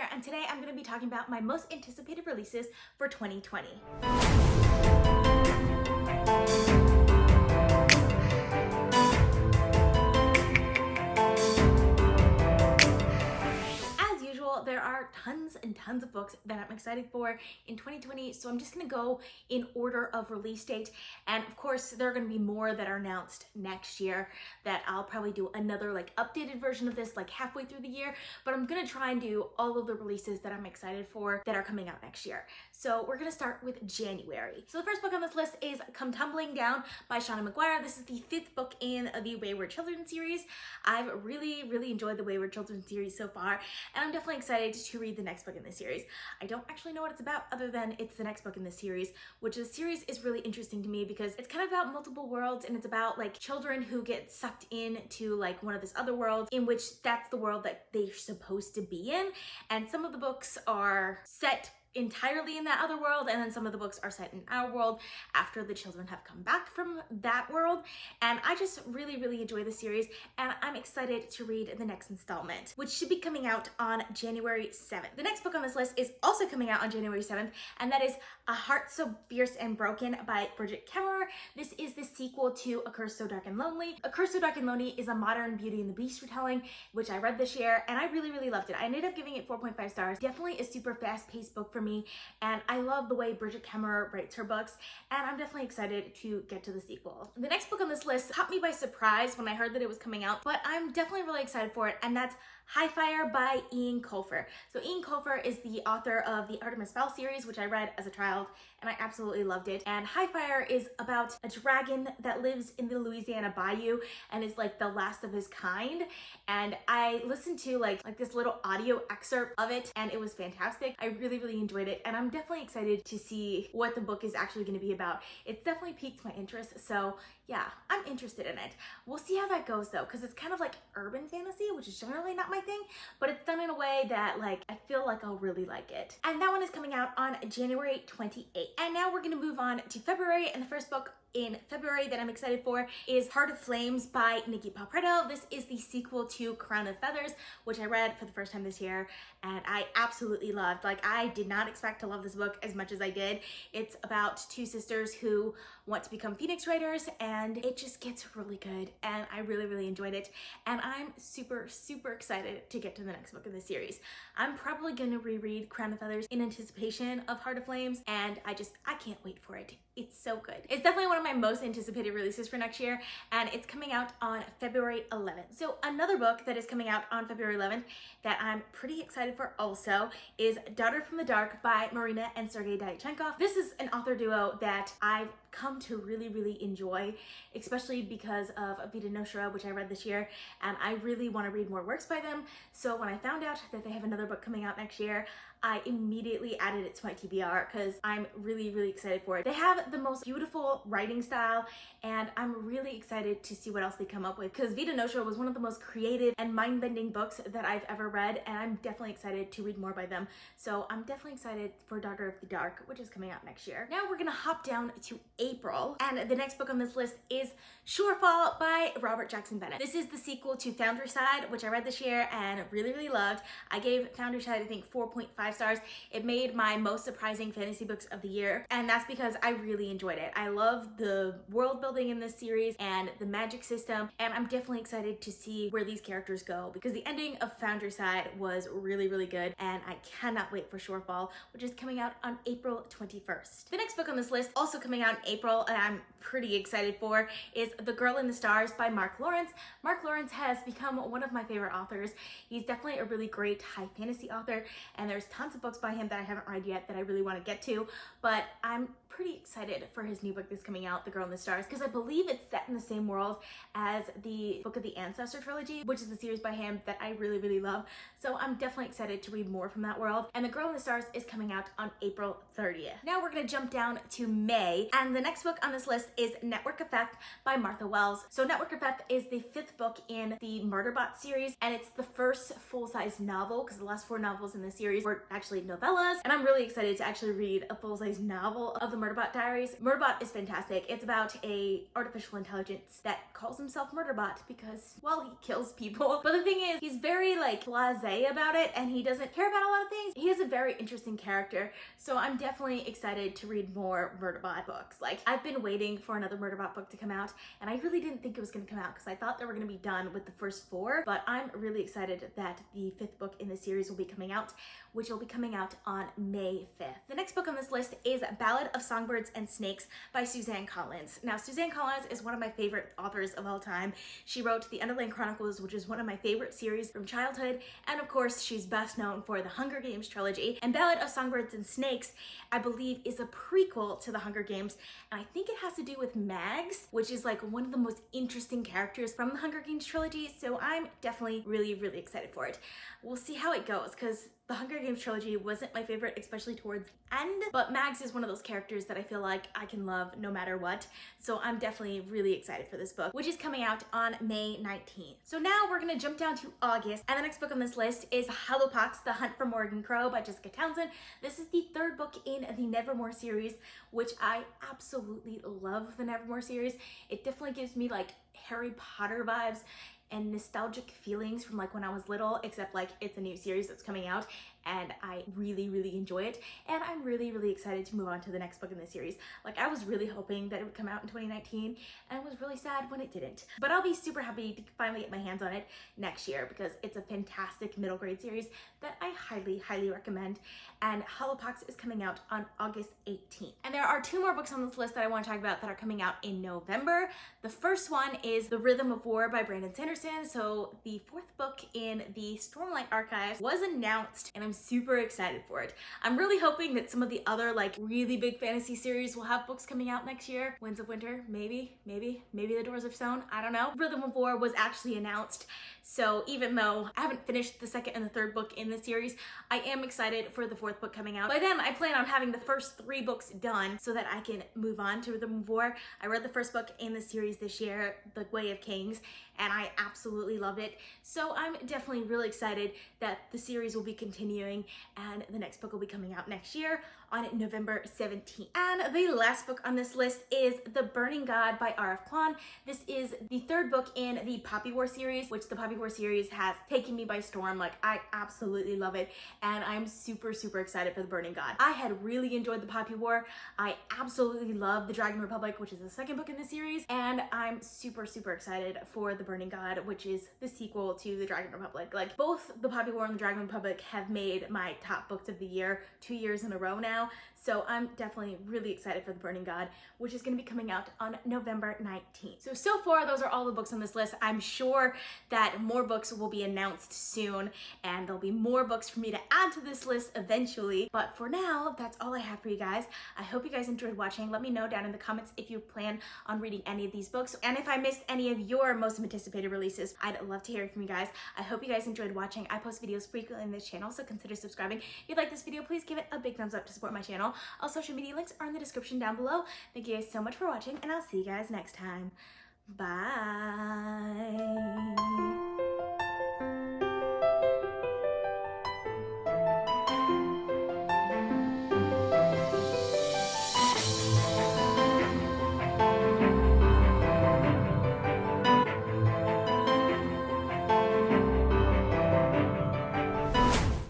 here, and today I'm going to be talking about my most anticipated releases for 2020. There are tons and tons of books that I'm excited for in 2020, so I'm just gonna go in order of release date. And of course, there are gonna be more that are announced next year that I'll probably do another like updated version of this like halfway through the year, but I'm gonna try and do all of the releases that I'm excited for that are coming out next year. So we're gonna start with January. So the first book on this list is Come Tumbling Down by Seanan McGuire. This is the 5th book in the Wayward Children series. I've really enjoyed the Wayward Children series so far, and I'm definitely excited to read the next book in this series. I don't actually know what it's about other than it's the next book in this series, which the series is really interesting to me because it's kind of about multiple worlds, and it's about like children who get sucked into like one of this other worlds in which that's the world that they're supposed to be in. And some of the books are set entirely in that other world, and then some of the books are set in our world after the children have come back from that world. And I just really enjoy the series, and I'm excited to read the next installment, which should be coming out on January 7th. The next book on this list is also coming out on January 7th, and that is A Heart So Fierce and Broken by Brigid Kemmerer. This is the sequel to A Curse So Dark and Lonely. A Curse So Dark and Lonely is a modern Beauty and the Beast retelling, which I read this year, and I really loved it. I ended up giving it 4.5 stars. Definitely a super fast-paced book for me, and I love the way Brigid Kemmerer writes her books, and I'm definitely excited to get to the sequel. The next book on this list caught me by surprise when I heard that it was coming out, but I'm definitely really excited for it, and that's Highfire by Eoin Colfer. So Eoin Colfer is the author of the Artemis Fowl series, which I read as a child, and I absolutely loved it. And Highfire is about a dragon that lives in the Louisiana bayou and is like the last of his kind. And I listened to like this little audio excerpt of it, and it was fantastic. I really enjoyed it, and I'm definitely excited to see what the book is actually going to be about. It's definitely piqued my interest, so yeah, I'm interested in it. We'll see how that goes though, because it's kind of like urban fantasy, which is generally not my thing, but it's done in a way that like I feel like I'll really like it. And that one is coming out on January 28th. And now we're gonna move on to February, and the first book in February that I'm excited for is Heart of Flames by Nicki Preto. This is the sequel to Crown of Feathers, which I read for the first time this year, and I absolutely loved. Like, I did not expect to love this book as much as I did. It's about two sisters who want to become Phoenix Writers, and it just gets really good, and I really enjoyed it, and I'm super excited to get to the next book in the series. I'm probably gonna reread Crown of Feathers in anticipation of Heart of Flames, and I can't wait for it. It's so good. It's definitely one of my most anticipated releases for next year, and it's coming out on February 11th. So another book that is coming out on February 11th that I'm pretty excited for also is Daughter from the Dark by Marina and Sergei Dyachenkov. This is an author duo that I've come to really enjoy, especially because of Vida Noshra, which I read this year, and I really want to read more works by them. So when I found out that they have another book coming out next year, I immediately added it to my TBR because I'm really excited for it. They have the most beautiful writing style, and I'm really excited to see what else they come up with, because Vida Noshra was one of the most creative and mind-bending books that I've ever read, and I'm definitely excited to read more by them. So I'm definitely excited for Daughter of the Dark, which is coming out next year. Now we're gonna hop down to April, and the next book on this list is Shorefall by Robert Jackson Bennett. This is the sequel to Foundryside, which I read this year and really loved. I gave Foundryside, I think, 4.5 stars. It made my most surprising fantasy books of the year, and that's because I really enjoyed it. I love the world building in this series and the magic system, and I'm definitely excited to see where these characters go, because the ending of Foundryside was really good, and I cannot wait for Shorefall, which is coming out on April 21st. The next book on this list, also coming out in April, and I'm pretty excited for, is The Girl in the Stars by Mark Lawrence. Mark Lawrence has become one of my favorite authors. He's definitely a really great high fantasy author, and there's tons of books by him that I haven't read yet that I really want to get to, but I'm pretty excited for his new book that's coming out, The Girl in the Stars, because I believe it's set in the same world as the Book of the Ancestor trilogy, which is a series by him that I really love. So I'm definitely excited to read more from that world. And The Girl in the Stars is coming out on April 30th. Now we're gonna jump down to May, and the next book on this list is Network Effect by Martha Wells. So Network Effect is the 5th book in the Murderbot series, and it's the first full-size novel because the last 4 novels in the series were actually novellas, and I'm really excited to actually read a full-size novel of the Murderbot Diaries. Murderbot is fantastic. It's about a artificial intelligence that calls himself Murderbot because, well, he kills people. But the thing is, he's very like blasé about it, and he doesn't care about a lot of things. He is a very interesting character, so I'm definitely excited to read more Murderbot books. Like, I've been waiting for another Murderbot book to come out, and I really didn't think it was going to come out because I thought they were going to be done with the first 4, but I'm really excited that the 5th book in the series will be coming out, which will be coming out on May 5th. The next book on this list is Ballad of Songbirds and Snakes by Suzanne Collins. Now, Suzanne Collins is one of my favorite authors of all time. She wrote The Underland Chronicles, which is one of my favorite series from childhood, and of course, she's best known for the Hunger Games trilogy. And Ballad of Songbirds and Snakes, I believe, is a prequel to the Hunger Games, and I think it has to do with Mags, which is like one of the most interesting characters from the Hunger Games trilogy, so I'm definitely really excited for it. We'll see how it goes, because the Hunger Games trilogy wasn't my favorite, especially towards the end, but Mags is one of those characters that I feel like I can love no matter what, so I'm definitely really excited for this book, which is coming out on May 19th. So now we're gonna jump down to August, and the next book on this list is Hollowpox, The Hunt for Morrigan Crow by Jessica Townsend. This is the 3rd book in the Nevermore series, which I absolutely love the Nevermore series. It definitely gives me like Harry Potter vibes and nostalgic feelings from like when I was little, except like it's a new series that's coming out, and I really enjoy it, and I'm really excited to move on to the next book in the series. Like, I was really hoping that it would come out in 2019, and I was really sad when it didn't. But I'll be super happy to finally get my hands on it next year because it's a fantastic middle grade series that I highly recommend. And Hollowpox is coming out on August 18th. And there are 2 more books on this list that I want to talk about that are coming out in November. The first one is The Rhythm of War by Brandon Sanderson. So the 4th book in the Stormlight Archives was announced, and I'm super excited for it. I'm really hoping that some of the other like really big fantasy series will have books coming out next year. Winds of Winter, maybe The Doors of Stone, I don't know. Rhythm of War was actually announced, so even though I haven't finished the 2nd and the 3rd book in the series, I am excited for the 4th book coming out. By then, I plan on having the first 3 books done so that I can move on to Rhythm of War. I read the first book in the series this year, The Way of Kings, and I absolutely loved it. So I'm definitely really excited that the series will be continuing and the next book will be coming out next year on November 17th. And the last book on this list is The Burning God by R.F. Kuang. This is the 3rd book in the Poppy War series, which the Poppy War series has taken me by storm. Like, I absolutely love it, and I'm super excited for The Burning God. I had really enjoyed the Poppy War. I absolutely love The Dragon Republic, which is the 2nd book in the series, and I'm super excited for The Burning God, which is the sequel to The Dragon Republic. Like, both the Poppy War and The Dragon Republic have made my top books of the year 2 years in a row now, so I'm definitely really excited for The Burning God, which is going to be coming out on November 19th. So far, those are all the books on this list. I'm sure that more books will be announced soon, and there'll be more books for me to add to this list eventually. But for now, that's all I have for you guys. I hope you guys enjoyed watching. Let me know down in the comments if you plan on reading any of these books, and if I missed any of your most anticipated releases. I'd love to hear from you guys. I hope you guys enjoyed watching. I post videos frequently in this channel, so consider subscribing. If you like this video, please give it a big thumbs up to support my channel. All social media links are in the description down below. Thank you guys so much for watching, and I'll see you guys next time. Bye.